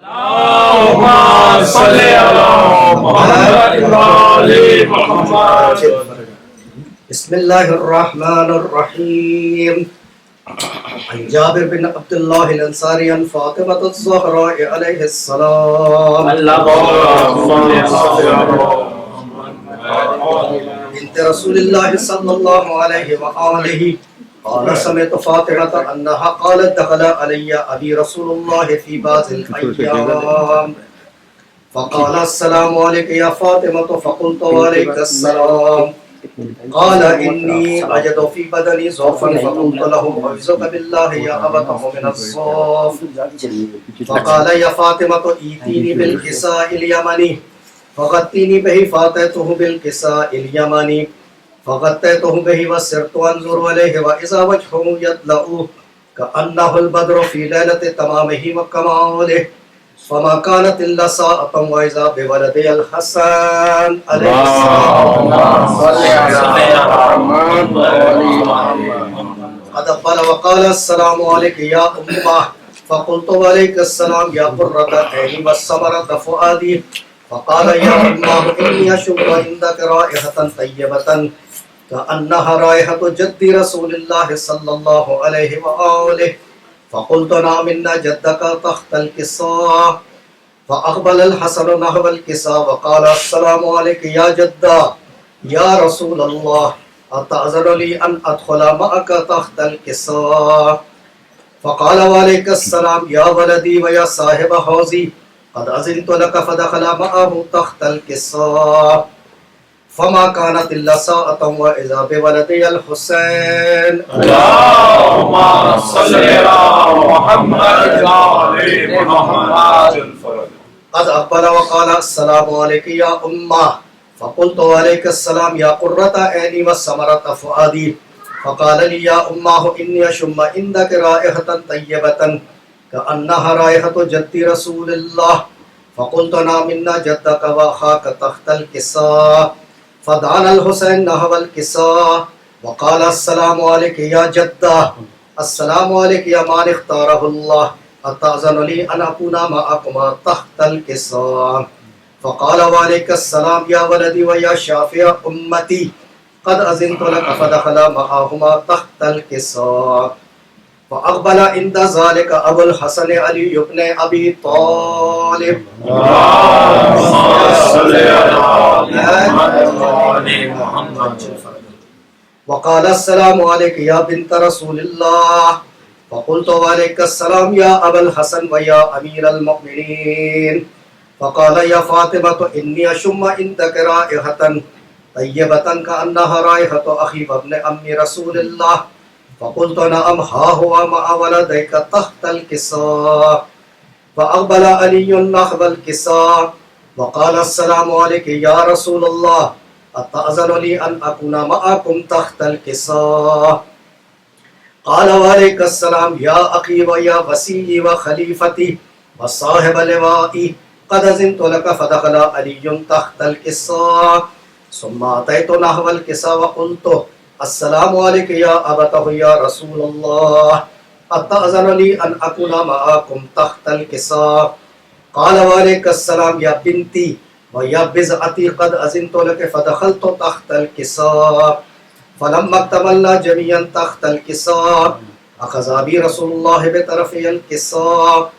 اللهم صل على محمد وآل محمد. بسم الله الرحمن الرحيم. عن جابر بن عبد الله الأنصاري عن فاطمة الزهراء عليه السلام بنت رسول الله صلى الله عليه وآله قال سمعت فاطمة أنها قالت دخل علي أبي رسول الله في بعض الأيام فقال السلام عليك يا فاطمة فقلت وعليك السلام قال إني أجد في بدني ضعفا فقلت له أعوذ بالله يا أبته من الضعف فقال يا فاطمة ائتيني بالكساء اليمني فغطيني به فأتيته بالكساء اليمني فغطيته به وسرت أنظر إليه وإذا وجهه يطلع كأنه البدر في ليلة تمامه وكماله فما كانت إلا ساعة وإذا بولدي الحسن عليه السلام قد أقبل وقال السلام عليك يا أمه فقلت وعليك السلام يا قرة عيني والثمرة فؤادي فقال يا أمه إني أشم عندك رائحة طيبة كأنها رائحة جد رسول الله صلى الله عليه وآله فقلت نعم إن جدك تحت الكساء فأقبل الحسن نحو الكساء وقال السلام عليك يا جدة يا رسول الله أتأذن لي أن أدخل معك تحت الكساء فقال وعليك السلام يا ولدي ويا صاحب حوزي قد أذنت لك فدخل معه تحت الكساء فما كانت إلا ساعة وإذا بولدي الحسين اللهم صل على محمد وآل محمد. قد أقبل وقال السلام عليك يا أمه فقلت وعليك السلام يا قرة عيني والثمرة فؤادي فقال لي يا أمه إني أشم عندك رائحة طيبة كأنها رائحة جد رسول الله فقلت نعم إن جدك وأخاك تحت الكساء فدعا الحسين نحو الكساء وقال السلام عليك يا جدة السلام عليك يا من اختاره الله أتأذن لي أن أكون معكما تحت الكساء فقال وعليك السلام يا ولدي ويا شافع أمتي قد أذنت لك فدخل معهما تحت الكساء فأقبل عند ذلك أبو الحسن علي بن أبي طالب وقال السلام عليك يا بنت رسول الله فقلت وعليك السلام يا أبا الحسن ويا أمير المؤمنين فقال يا فاطمة إني أشم عندك رائحة طيبة كأنها رائحة أخي وابن أم رسول الله فقلت نعم ها هو مع ولديك تحت الكساء فأقبل علي نحو الكساء وقال السلام عليك يا رسول الله أتأذن لي أن أكون معكم تحت الكساء قال وعليك السلام يا أخي ويا وسيي وخليفتي وصاحب لوائي قد أذنت لك فدخل علي تحت الكساء ثم أتيت نحو الكساء وقلت السلام عليك يا أبته يا رسول الله أتأذن لي أن أكون معكم تحت الكساء قال وعليك السلام يا بنتي ويا بزعتي قد أذنت لك فدخلت تحت الكساء فلما اكتملنا جميعا تحت الكساء أخذ بي رسول الله بطرفي الكساء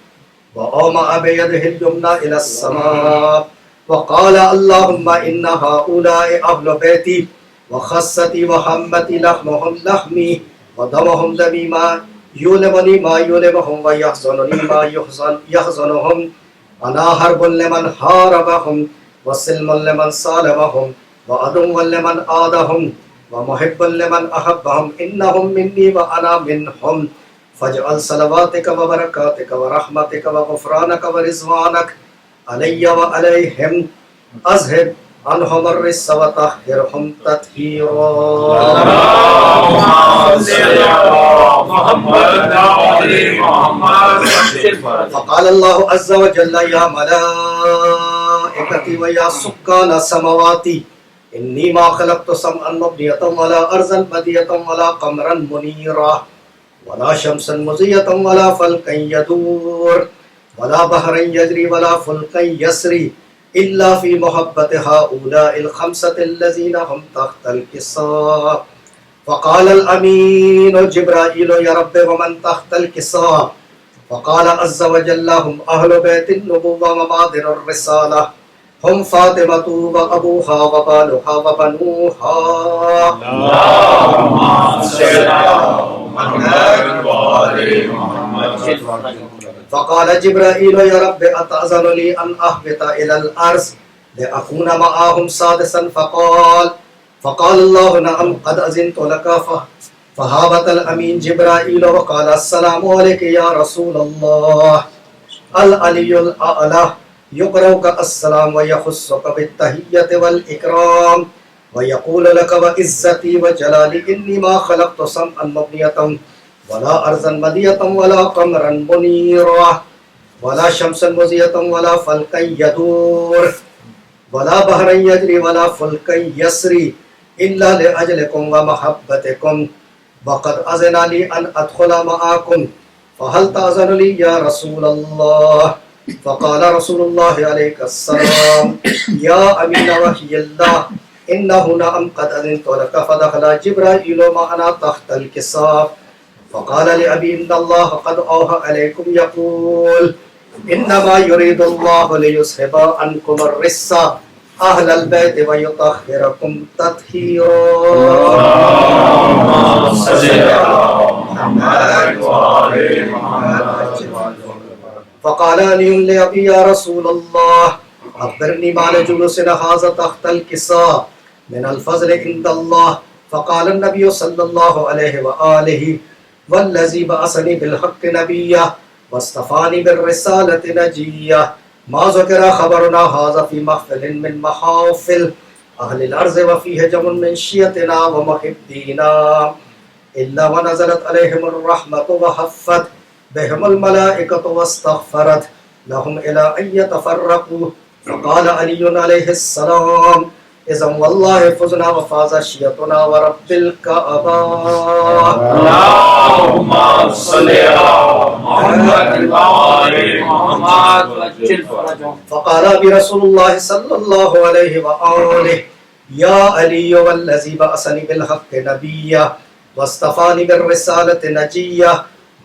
وأومأ بيده اليمنى إلى السماء وقال اللهم إن هؤلاء أهل بيتي وخصتي وحمتي لحمهم لحمي ودمهم دمي ما يؤلمني ما يؤلمهم ويحزنني ما يحزنهم أنا حرب لمن حاربهم وسلم لمن سالمهم وعدو لمن عادهم ومحب لمن أحبهم إنهم مني وأنا منهم فاجعل صلواتك وبركاتك ورحمتك وغفرانك ورضوانك علي وعليهم أذهب عنهم الرجس وطهرهم تطهيرا. فقال الله عز وجل يا ملائكتي ويا سكان السماوات إني ما خلقت سمعا مبنية ولا أرضا بدية ولا قمرا منيرا ولا شمسا مضية ولا فلكا يدور ولا بحرا يجري ولا فلكا يسري إلا في محبة هؤلاء الخمسة الذين هم تحت الكساء. فقال الأمين جبرائيل يا رب ومن تحت الكساء؟ فقال عز وجل هم أهل بيت النبوة ومعدن الرسالة، هم فاطمة وأبوها وبالها وبنوها. اللهم صل على محمد وآل محمد. فقال جبرائيل يا رب أتأذن لي أن أهبط إلى الأرض لأكون معهم سادسا؟ فقال الله نعم قد أذنت لك. فهابط الأمين جبرائيل وقال السلام عليك يا رسول الله. العلي الأعلى يقرأك السلام ويخصك بالتحية والإكرام ويقول لك وعزتي وجلالي إني ما خلقت سمعا مبنية ولا أرضا مدية ولا قمرا منيرا ولا شمسا مزية ولا فلكا يدور ولا بحرا يجري ولا فلكا يسري إلا لأجلكم ومحبتكم، وقد أذن لي أن أدخل معكم، فهل تأذن لي يا رسول الله؟ فقال رسول الله عليه السلام يا أمين وحي الله إنه نعم قد أذنت لك. فدخل جبرائيل معنا تحت الكساء فقال لأبي إن الله قد أوحى عليكم يقول إنما يريد الله ليذهب عنكم الرجس أهل البيت ويطهركم تطهيرا. اللهم صل على محمد وآل محمد. فقال علي لأبي يا رسول الله أخبرني ما لجلوسنا هذا تحت الكساء من الفضل عند الله. فقال النبي صلى الله عليه وآله والذي بعثني بالحق نبيا واصطفاني بالرسالة نجيا ما ذكر خبرنا هذا في محفل من محافل أهل الأرض وفيه جمع من شيعتنا ومحبينا إلا ونزلت عليهم الرحمة وحفت بهم الملائكة واستغفرت لهم إلى أن يتفرقوا. فقال علي عليه السلام إذن والله فزنا وفاز شيعتنا ورب الكعبة. اللهم صل على محمد وآل محمد. فقال برسول الله صلى الله عليه وآله يا علي والذي بعثني بالحق نبيا واصطفاني بالرسالة نجيا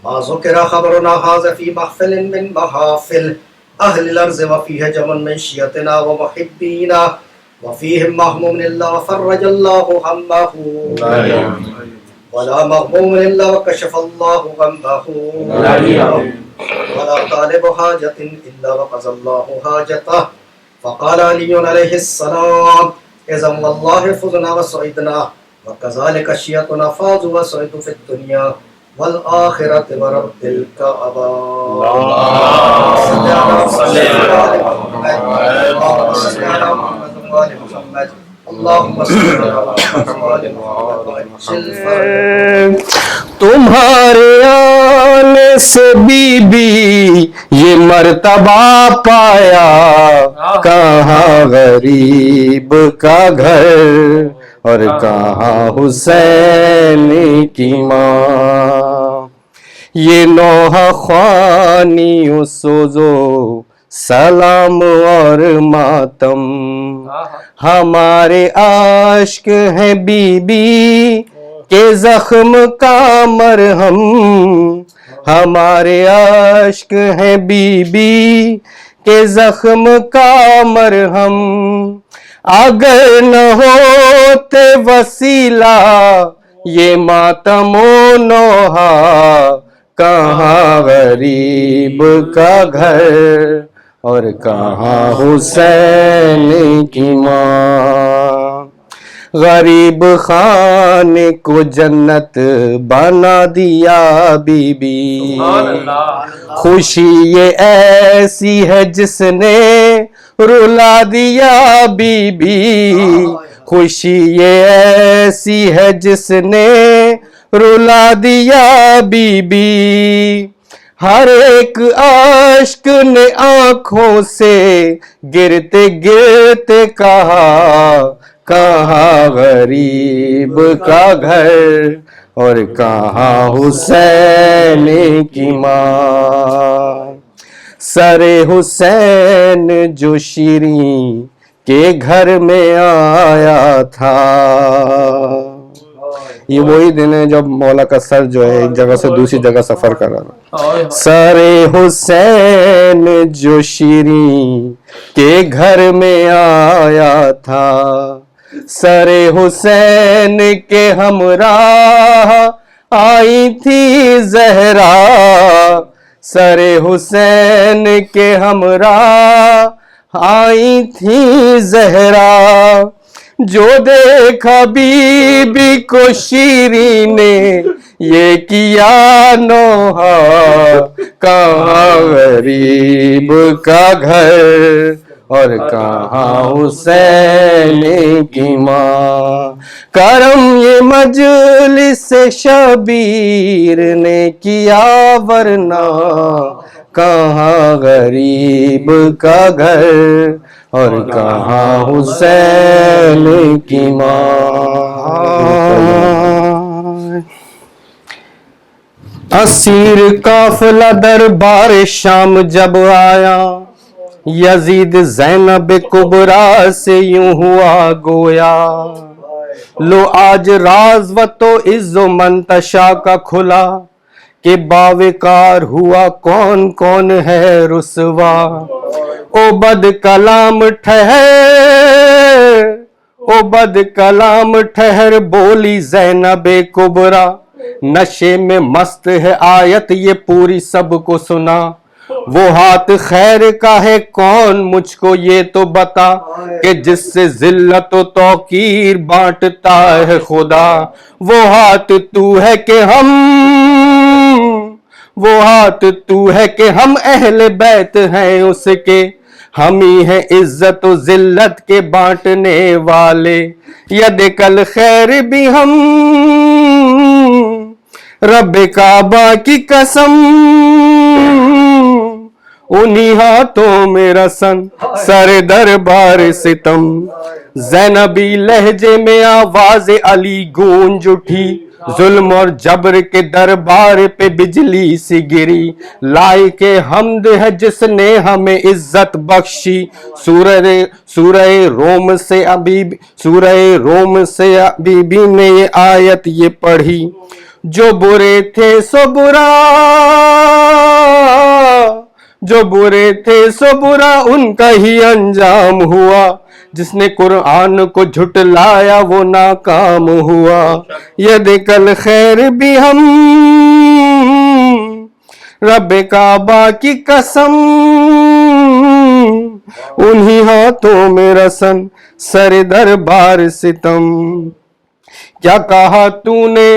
ما ذكر خبرنا هذا في محفل من محافل أهل الأرض وفيه جمع من شيعتنا ومحبينا وفيهم مهموم إلا وفرج الله همه ولا مغموم إلا وكشف الله غمه ولا طالب حاجة إلا وقضى الله حاجته. فقال علي عليه السلام إذن والله فزنا وسعدنا وكذلك شيعتنا فازوا وسعدوا في الدنيا والآخرة ورب الكعبة. اللهم صل على محمد وآل محمد. اللهم صل على محمد وآل محمد. تمہارے آنے سے بی بی یہ مرتبہ پایا کہاں غریب کا گھر اور کہاں حسین کی ماں. یہ نوحہ خوانی سوزو سلام اور ماتم ہمارے عاشق ہیں بی بی کے زخم کا مرہم. ہمارے عاشق ہیں بی بی کے زخم کا مرہم. اگر نہ ہوتے وسیلہ یہ ماتم و نوحہ کہاں غریب کا گھر اور کہاں حسین کی ماں. غریب خانے کو جنت بنا دیا بی بی. خوشی یہ ایسی ہے جس نے رلا دیا بی بی. خوشی یہ ایسی ہے جس نے رلا دیا بی بی. ہر ایک عاشق نے آنکھوں سے گرتے گرتے کہا کہاں غریب کا گھر اور کہاں حسین کی ماں. سر حسین جو شیریں کے گھر میں آیا تھا. یہ وہی دن ہے جب مولا کا سر جو ہے ایک جگہ سے دوسری جگہ سفر کر رہا تھا. سر حسین جو شیریں کے گھر میں آیا تھا, سر حسین کے ہمراہ آئی تھی زہرا, سر حسین کے ہمراہ آئی تھی زہرا. جو دیکھا بی بی کو شیریں نے یہ کیا نوحہ, کہاں غریب کا گھر اور کہاں حسین کی ماں. کرم یہ مجلس شبیر نے کیا ورنہ کہاں غریب کا گھر اور کہاں حسین کی ماں. اسیر قافلہ دربار شام جب آیا, یزید زینب کبریٰ سے یوں ہوا گویا. لو آج راز و تو عز و منتشا کا کھلا کہ باوقار ہوا کون کون ہے رسوا. او بد کلام ٹھہر, او بد کلام ٹھہر بولی زینب کبریٰ, نشے میں مست ہے آیت یہ پوری سب کو سنا. وہ ہاتھ خیر کا ہے کون مجھ کو یہ تو بتا, کہ جس سے ذلت و توقیر بانٹتا ہے خدا. وہ ہاتھ تو ہے کہ ہم, وہ ہاتھ تو ہے کہ ہم اہل بیت ہیں اس کے, ہم ہی ہیں عزت و ذلت کے بانٹنے والے. ید کل خیر بھی ہم, رب کعبہ کی قسم, انہی ہاتھوں میں رسن سر دربار ستم. زینبی لہجے میں آواز علی گونج اٹھی, ظلم اور جبر کے دربار پہ بجلی سی گری. لائق حمد ہے جس نے ہمیں عزت بخشی. سورہ روم سے ابی بھی نے یہ آیت یہ پڑھی, جو برے تھے سو برا, جو برے تھے سو برا ان کا ہی انجام ہوا. جس نے قرآن کو جھٹلایا وہ ناکام ہوا. ید کل خیر بھی ہم, رب کعبہ کی قسم, انہی ہاتھوں میں رسن سر دربار ستم. کیا کہا تو نے,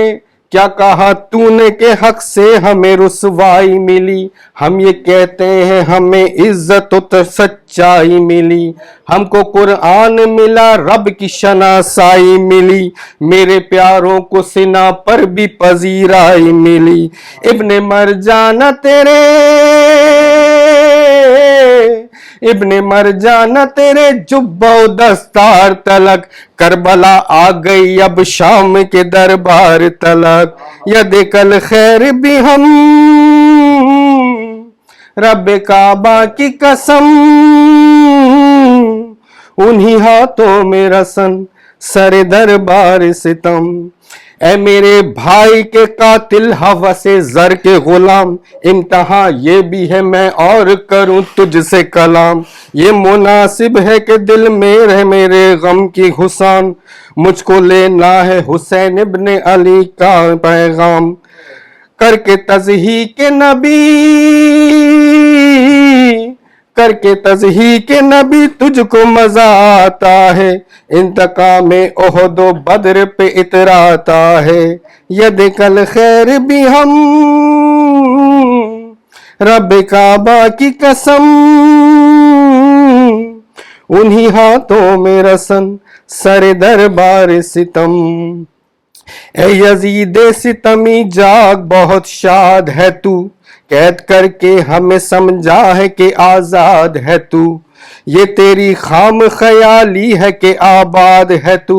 کیا کہا تو نے کہ حق سے ہمیں رسوائی ملی. ہم یہ کہتے ہیں ہمیں عزت و سچائی ملی. ہم کو قرآن ملا رب کی شناسائی ملی. میرے پیاروں کو سنا پر بھی پذیرائی ملی. ابن مرجانہ تیرے, ابن مرجانہ تیرے جبہ و دستار تلک, کربلا آ گئی اب شام کے دربار تلک. ید کل خیر بھی ہم, رب کعبہ کی قسم, انہی ہاتھوں میں رسن سر دربار ستم. اے میرے بھائی کے قاتل ہوس زر کے غلام, امتحان یہ بھی ہے میں اور کروں تجھ سے کلام. یہ مناسب ہے کہ دل میں رہ میرے غم کی حسان, مجھ کو لینا ہے حسین ابن علی کا پیغام. کر کے تضحیق نبی, کر کے تضحیق نبی تجھ کو مزہ آتا ہے. انتقام احد و بدر پہ اتراتا ہے. ید کل خیر بھی ہم, رب کعبہ کی قسم, انہی ہاتھوں میں رسن سر دربار ستم. اے یزید ستمی جاگ بہت شاد ہے تو, قید کر کے ہمیں سمجھا ہے کہ آزاد ہے تو. یہ تیری خام خیالی ہے کہ آباد ہے تو,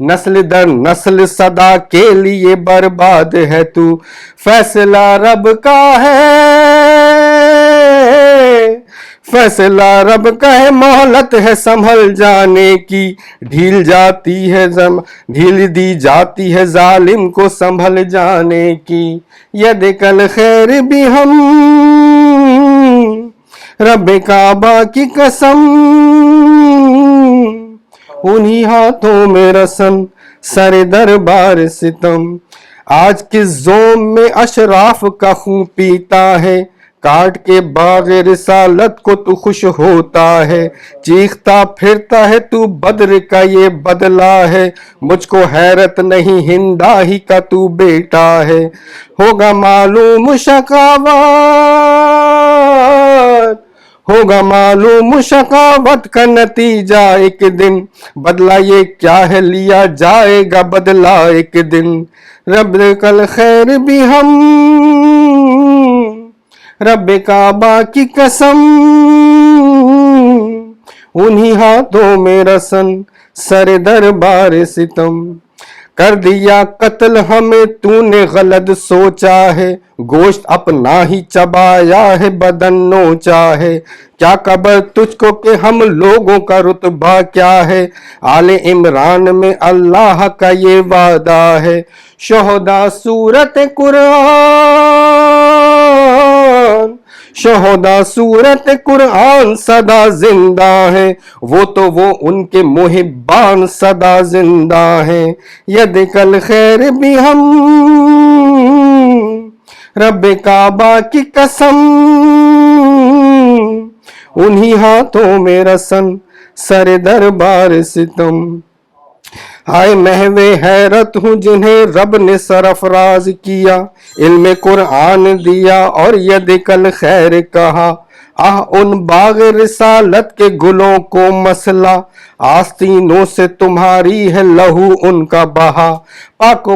نسل در نسل صدا کے لیے برباد ہے تو. فیصلہ رب کا ہے, فیصلہ رب کا ہے، مہلت ہے سنبھل جانے کی، ڈھیل دی جاتی ہے ظالم کو سنبھل جانے کی، ید کل خیر بھی ہم رب کعبہ کی قسم، انہی ہاتھوں میں رسن سر دربار ستم، آج کس زوم میں اشراف کا خون پیتا ہے، کاٹ کے باغ رسالت کو تو خوش ہوتا ہے، چیختا پھرتا ہے تو بدر کا یہ بدلہ ہے، مجھ کو حیرت نہیں ہندا ہی کا تو بیٹا ہے، ہوگا معلوم شقاوت کا نتیجہ ایک دن، بدلہ یہ کیا ہے لیا جائے گا بدلہ ایک دن، رب کل خیر بھی ہم رب کعبہ کی قسم، انہی ہاتھوں میں رسن سر دربار ستم، کر دیا قتل ہمیں تو نے غلط سوچا ہے، گوشت اپنا ہی چبایا ہے بدن نوچا ہے، کیا خبر تجھ کو کہ ہم لوگوں کا رتبہ کیا ہے، آل عمران میں اللہ کا یہ وعدہ ہے، شہداء سورت قرآن صدا زندہ ہے، وہ ان کے محبان صدا زندہ ہیں، ید کل خیر بھی ہم رب کعبہ کی قسم، انہی ہاتھوں میں رسن سر دربار ستم، ہائے محو حیرت ہوں جنہیں رب نے سرفراز کیا، علم قرآن دیا اور ید کل خیر کہا، ان باغ رسالت کے گلوں کو مسئلہ، آستینوں سے تمہاری ہے لہو ان کا بہا، پاک و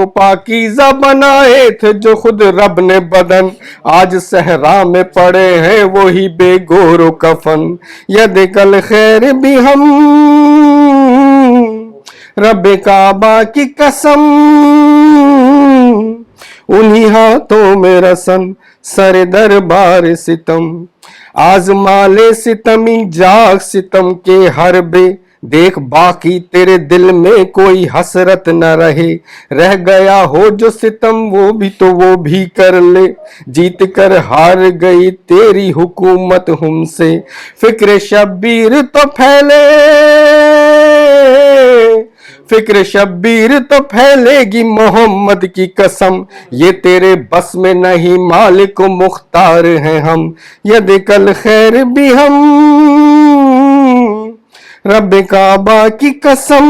پاکیزہ بنائے تھے جو خود رب نے بدن، آج صحرا میں پڑے ہیں وہی بے گور و کفن، ید کل خیر بھی ہم رب کعبہ کی قسم، انہی ہاتھوں میں رسن سر دربار ستم، آزمال ستمی جاگ ستم کے حربے، دیکھ باقی تیرے دل میں کوئی حسرت نہ رہ گیا ہو جو ستم وہ بھی کر لے، جیت کر ہار گئی تیری حکومت ہم سے، فکر شبیر تو پھیلے گی محمد کی قسم، یہ تیرے بس میں نہیں مالک و مختار ہیں ہم، ید کل خیر بھی ہم رب کعبہ کی قسم،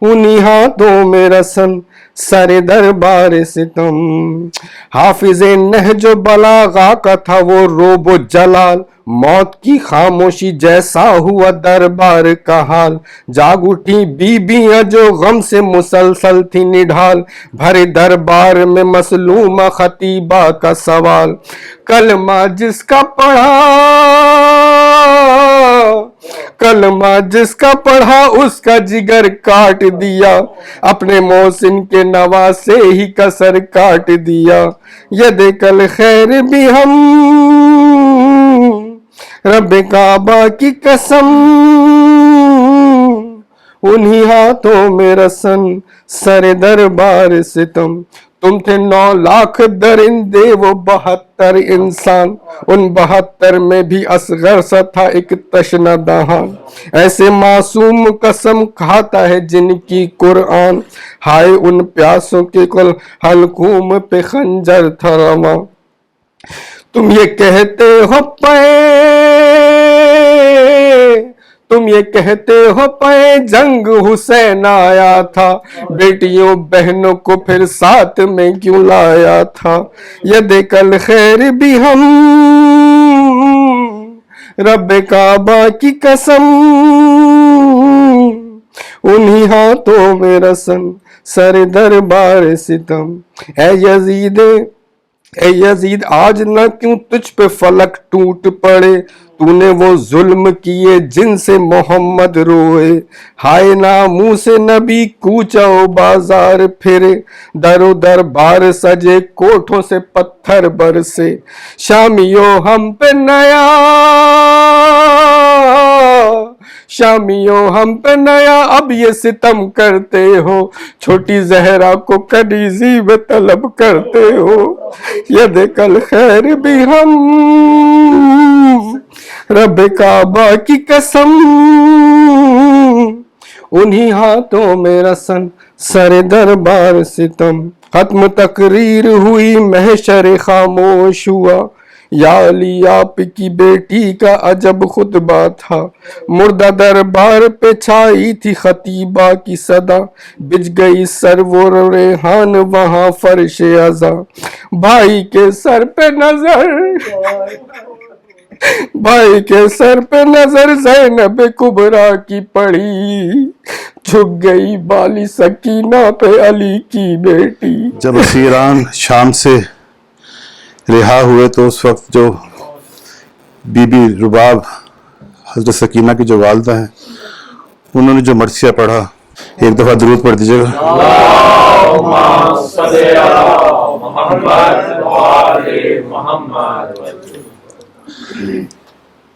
انہی ہاتھوں میں رسن سر دربار ستم، حافظ نہج و بلاغہ کا تھا وہ روب و جلال، موت کی خاموشی جیسا ہوا دربار کا حال، جاگ اٹھی بیویاں جو غم سے مسلسل تھی نڈھال، بھرے دربار میں مظلومہ خطیبہ کا سوال، کلمہ جس کا پڑھا اس کا جگر کاٹ دیا، اپنے محسن کے نواسے ہی کا سر کاٹ دیا، ید کل خیر بھی ہم رب کعبہ کی قسم، انہی ہاتھوں میں رسن سر دربار ستم، تم تھے 9 لاکھ درندے وہ 72 انسان، ان 72 میں بھی اصغر سا تھا ایک تشنہ دہان، ایسے معصوم قسم کھاتا ہے جن کی قرآن، ہائے ان پیاسوں کے کل حلقوم پہ خنجر تھا رواں، تم یہ کہتے ہو پے جنگ حسین آیا تھا، بیٹیوں بہنوں کو پھر ساتھ میں کیوں لایا تھا، ید کل خیر بھی ہم رب کعبہ کی قسم، انہی ہاتھوں میں رسن سر دربار ستم، اے یزید آج نہ کیوں تجھ پہ فلک ٹوٹ پڑے، تو نے وہ ظلم کیے جن سے محمد روئے، ہائے ناموں سے نبی کوچا و بازار پھرے، در و دربار سجے کوٹھوں سے پتھر برسے، شامیو ہم پہ نیا، شامیو ہم پہ نیا اب یہ ستم کرتے ہو، چھوٹی زہرا کو کنیزی میں طلب کرتے ہو، ید کل خیر بھی ہم رب کعبہ کی قسم، انہی ہاتھوں میں رسن سر دربار ستم، ختم تقریر ہوئی محشر خاموش ہوا، یا علی آپ کی بیٹی کا عجب خطبہ تھا، مردہ دربار پہ چھائی تھی خطیبہ کی صدا، بچ گئی سرور ریحان وہاں فرش عزا، بھائی کے سر پہ نظر، بھائی کے سر پہ نظر زینب کبریٰ کی پڑی، جھک گئی بالی سکینہ پہ علی کی بیٹی۔ جب اسیران شام سے رہا ہوئے تو اس وقت جو بی بی رباب حضرت سکینہ کی جو والدہ ہیں، انہوں نے جو مرثیہ پڑھا، ایک دفعہ درود پڑھ دیجیے گا۔ اللہم صلی علی محمد وآل محمد۔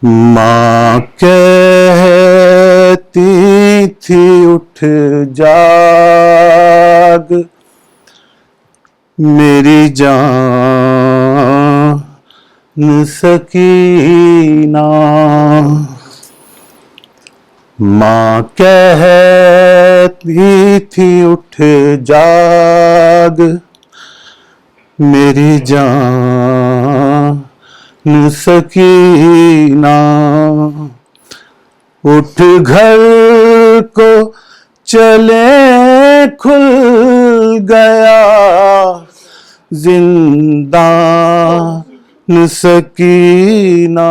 ماں کہتی تھی اٹھ جاگ میری جان سکینہ، ماں کہتی تھی اٹھ جاگ میری جان سکینہ، اٹھ گھر کو چلے کھل گیا زندان سکینہ،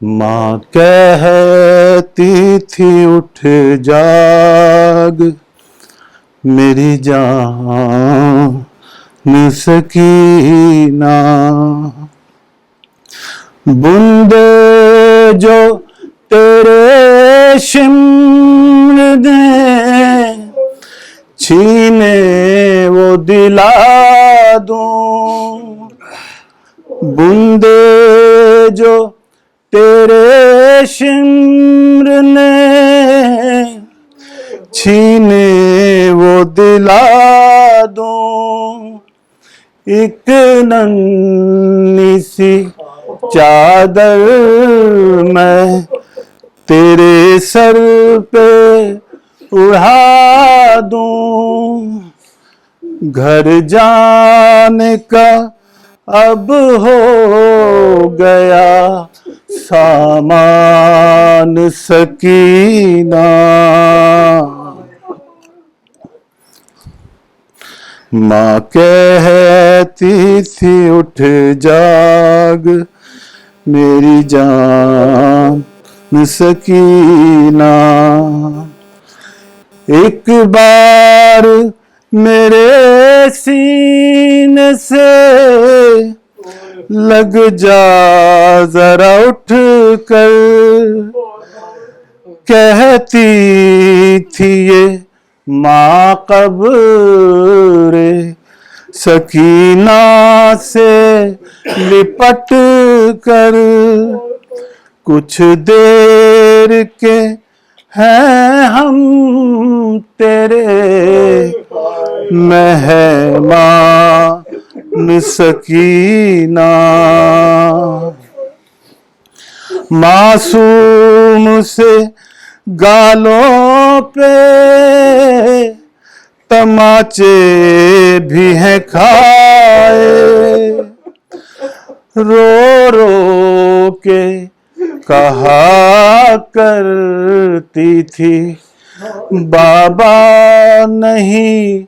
ماں کہتی تھی اٹھ جاگ میری جان سکینہ، بندے جو تیرے شمر نے چھینے وہ دلا دوں، بندے جو تیرے شمر نے چھینے وہ دلا دوں، ایک ننھی سی چادر میں تیرے سر پہ اڑا دوں، گھر جانے کا اب ہو گیا سامان سکینہ، ماں کہتی تھی اٹھ جاگ میری جان سکینہ، ایک بار میرے سینے سے لگ جا ذرا اٹھ کر، کہتی تھی یہ ماں قبر سکینہ سے لپٹ کر، کچھ دیر کے ہیں ہم تیرے مہمان سکینہ، معصوم سے گالوں پہ تماچے بھی ہیں کھائے، رو رو کے کہا کرتی تھی بابا نہیں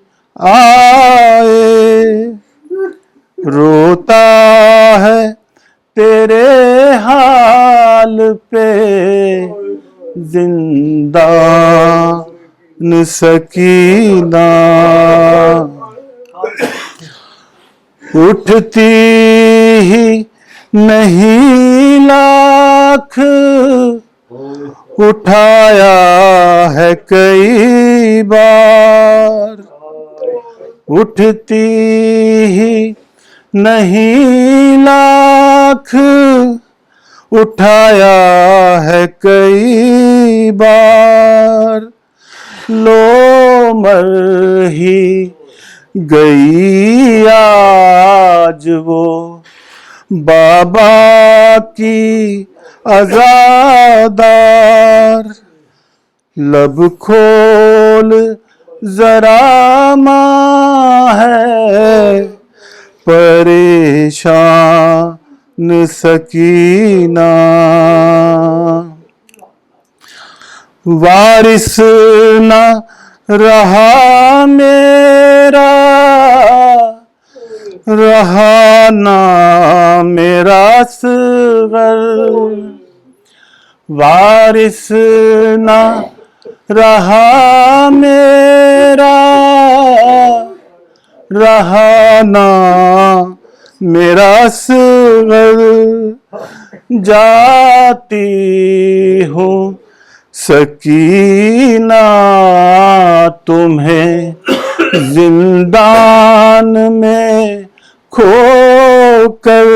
آئے، روتا ہے تیرے حال پہ زندان سکینہ، اٹھتی ہی نہیں لاکھ اٹھایا ہے کئی بار، اٹھتی ہی نہیں لاکھ اٹھایا ہے کئی بار، لو مر ہی گئی آج وہ بابا کی عزادار، لب کھول ذرا ماں ہے پریشان سکینہ، وارث نہ رہا میرا، رہا نہ میرا اصغر، وارث نہ رہا میرا، رہا نہ میرا اصغر، جاتی ہوں سکینہ تمہیں زندان میں کھو کر،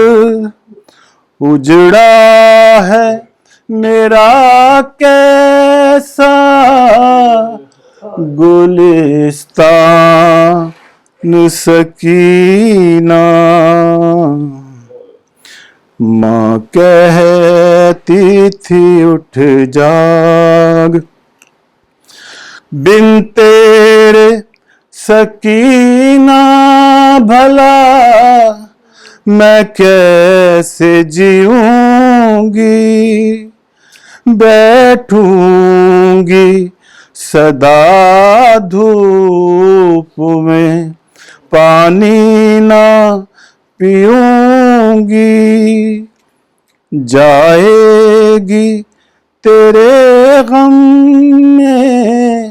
اجڑا ہے میرا کیسا گلستان سکینہ، ماں کہتی تھی اٹھ جاگ، بن تیرے سکینہ بھلا میں کیسے جیوں گی، بیٹھوں گی سدا دھوپ میں پانی نہ پیوں گی، جائے گی تیرے غم میں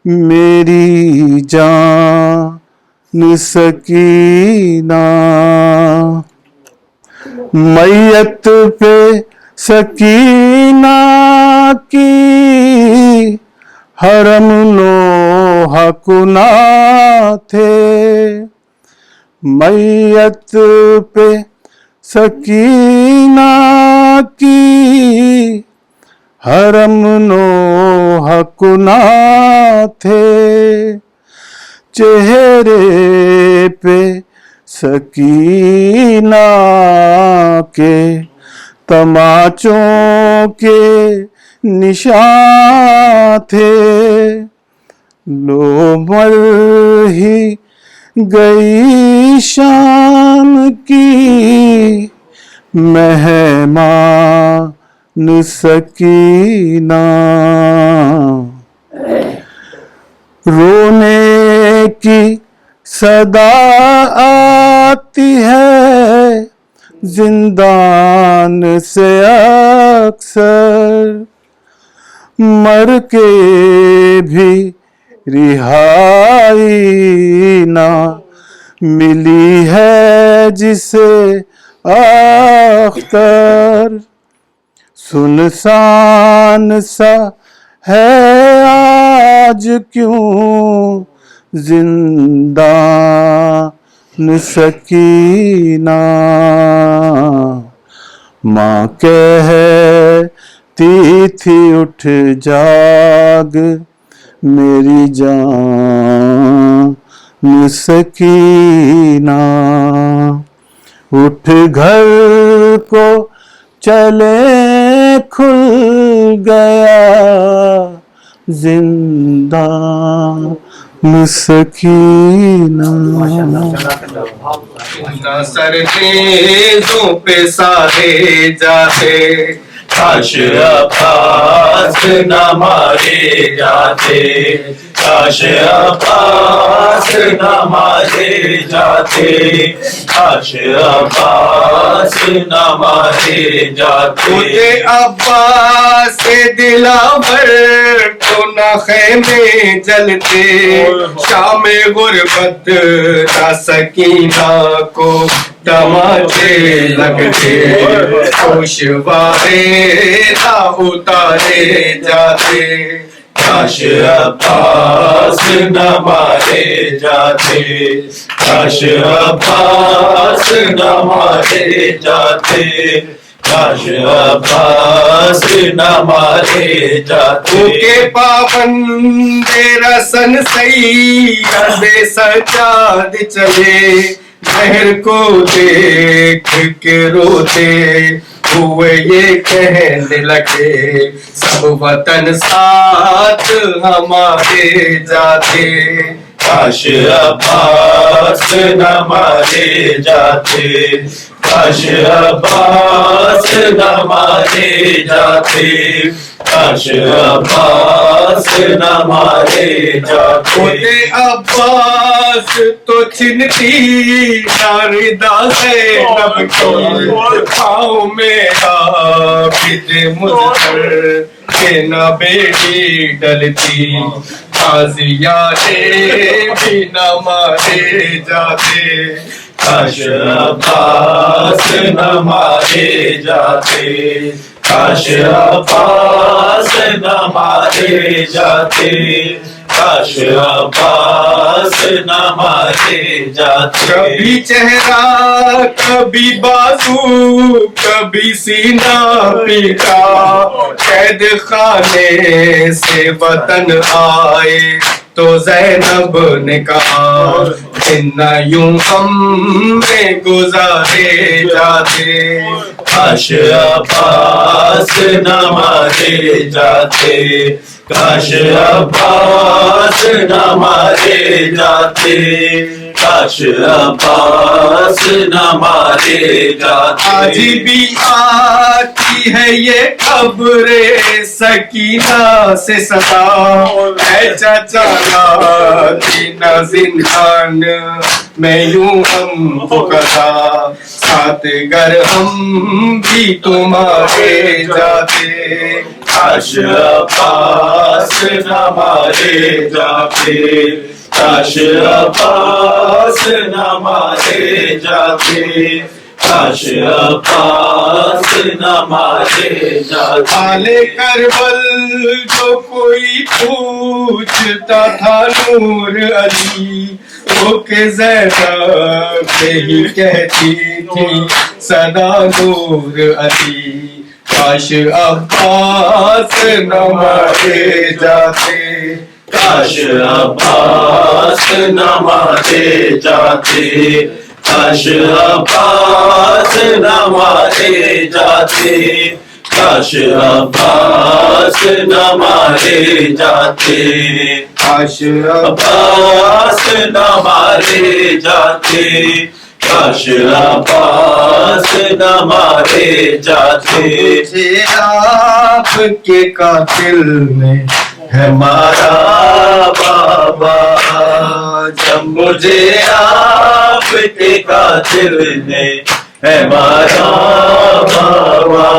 میری جان سکینہ، میت پہ سکینہ کی حرم نوحہ کناں تھے، میت پہ سکینہ کی حرم نوحہ کناں تھے، چہرے پہ سکینہ کے تماچوں کے نشان تھے، لو مر ہی گئی شام کی مہمان سکینہ، رونے کی صدا آتی ہے زندان سے اکثر، مر کے بھی رہائی نہ ملی ہے جسے اختر، سنسان سا ہے آج کیوں زندان سکینہ، ماں کہتی تھی اٹھ جاگ میری جان سکینہ، اٹھ گھر کو چلے کھل گیا زندان سکینہ، سر تیزوں پہ سارے جاتے، کاش عباس نہ مارے جاتے، کاش عباس نہ مارے جاتے، کاش عباس نہ مارے جاتے، مجھے عباس دلاور کو تو نہ خیمے جلتے، شام غربت نہ سکینہ کو تماچے لگتے، گوشوارے نہ اتارے جاتے، کاش عباس نہ مارے جاتے، کاش عباس نہ مارے جاتے، کاش عباس نہ مارے جاتے۔ کے پابند رسن سید سجاد چلے، مہر کو دیکھ کے روتے ہوئے یہ کہنے لگے، سب وطن ساتھ ہمارے جاتے، کاش عباس نہ مارے جاتے، کاش عباس نہ مارے جاتے، کاش عباس نہ مارے جاتے۔ ہوتے عباس تو چھنتی ناردا ہے نب کی، پاؤں میں عابد مظہر کہ نہ بیٹی ڈلتی، غازیانے بھی نہ مارے جاتے، کاش عباس نہ مارے جاتے، کاش عباس نہ مارے جاتے، کاش عباس نہ مارے جاتے۔ کبھی چہرہ کبھی بازو کبھی سینہ پیٹا، قید خانے سے وطن آئے تو زینب نے کہا، نہ یوں ہم میں گزارے جاتے، کاش عباس نہ مارے جاتے، کاش عباس نہ مارے جاتے، کاش عباس نہ مارے جاتے۔ آج بھی آتی ہے یہ خبر سکینہ سے صدا، اے چچا لاتی نہ زندان میں یوں ہم فقراء، ساتھ گر ہم بھی تمہارے جاتے، کاش عباس نہ مارے جاتے، کاش عباس نہ مارے جاتے، کاش عباس نہ مارے جاتے۔ حال کربل جو کوئی پوچھتا تھا نور علی، وہ کہ زینب ہی کہتی تھی سدا نور علی، کاش عباس نہ مارے جاتے، کاش عباس نہ مارے جاتے، کاش عباس نہ مارے جاتے، کاش عباس نہ مارے جاتے، کاش عباس نہ مارے جاتے، کاش عباس نہ مارے جاتے۔ مجھے آپ کے قاتل نے ہے ہمارا بابا، جب مجھے آپ کے قاتل نے ہے مارا بابا،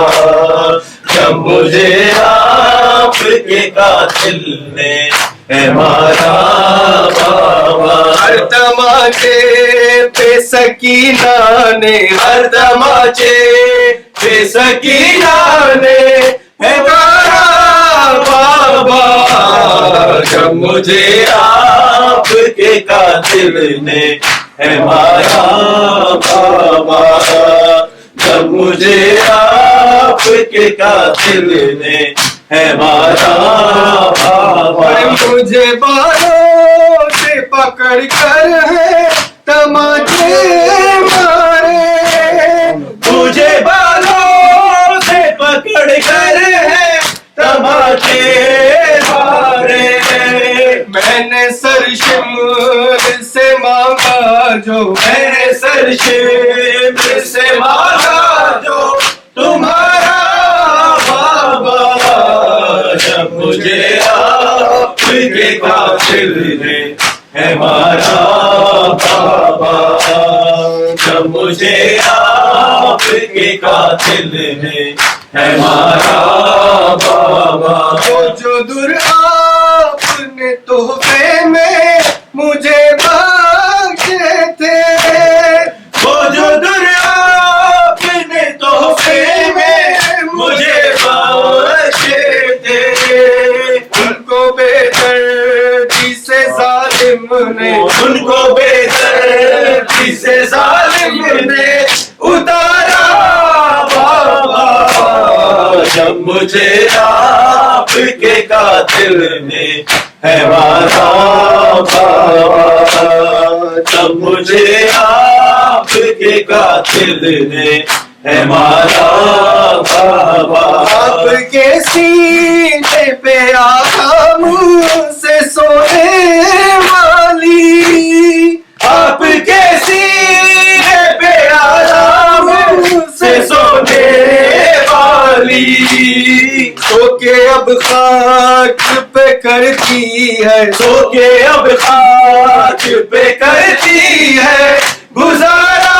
جب مجھے آپ کے قاتل نے ہے مارا بابا۔ ہر تماچے پہ سکینہ نے، ہر تماچے پہ سکینہ نے ہے مارا بابا، جب مجھے آپ کے قاتل نے ہے مارا بابا، جب مجھے آپ کے قاتل نے ہے مارا بابا۔ مجھے بالوں سے پکڑ کر ہے تماچے مارے، تجھے بالوں سے پکڑ کر ہے تماچے مارے، میں نے سر شمر سے مانگا جو، میں نے سر شمر سے مانگا جو تمہارا بابا، جب مجھے آپ کے قاتل نے ہے مارا بابا، جب مجھے آپ کے قاتل نے ہے مارا بابا۔ جو در ان کو بے دردی سے ظالم نے اتارا بابا، جب مجھے آپ کے قاتل نے ہے مارا بابا، جب مجھے آپ کے قاتل نے ہے مارا بابا، آپ کے سینے پہ آقا منہ سے سونے والی، آپ کے سینے پہ آرام سے سونے والی، تو کہ اب خاک پہ کرتی ہے، سو کے اب خاک پہ کرتی ہے گزارا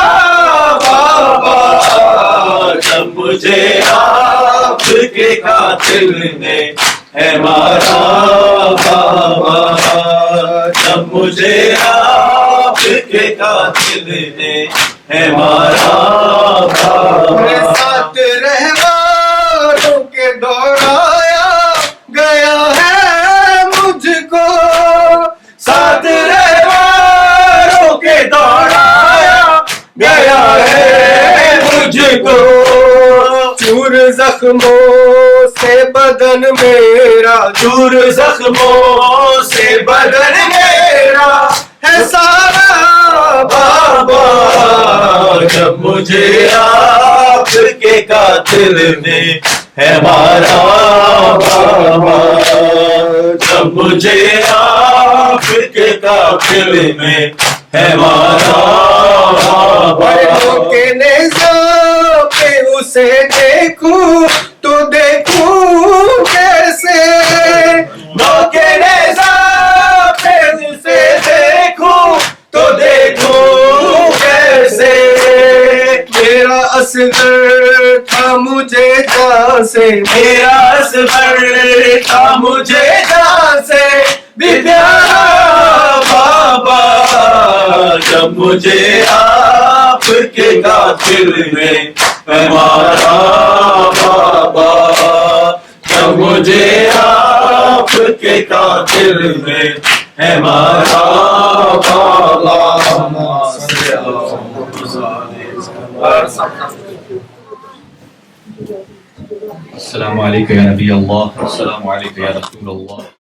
بابا، جب مجھے آپ کے قاتل نے ہے مارا بابا، جب مجھے آپ کے قاتل نے ہے مارا میرے بابا، ساتھ رہواروں کے دوڑایا گیا ہے مجھ کو، ساتھ رہواروں کے دوڑایا گیا ہے مجھ کو، چور زخموں سے بدن میرا، چور زخموں سے بدن میرا ہے سارا بابا، جب مجھے آپ کے قاتل نے ہے مارا بابا، جب مجھے آپ کے قاتل نے ہے مارا بڑوں بابا، کے نیزوں پہ اسے دیکھوں تو دیکھوں کیسے، کے نیزہ پہ اسے دیکھوں تو دیکھوں کیسے، میرا اصغر تھا مجھے جہاں سے، میرا اصغر تھا مجھے جہاں سے بھی پیارا بابا، جب مجھے آپ کے قاتل نے ہے مارا بابا، جب مجھے آپ کے قاتل نے ہے مارا بابا، السلام علیکم یا نبی اللہ، السلام علیکم یا رسول اللہ۔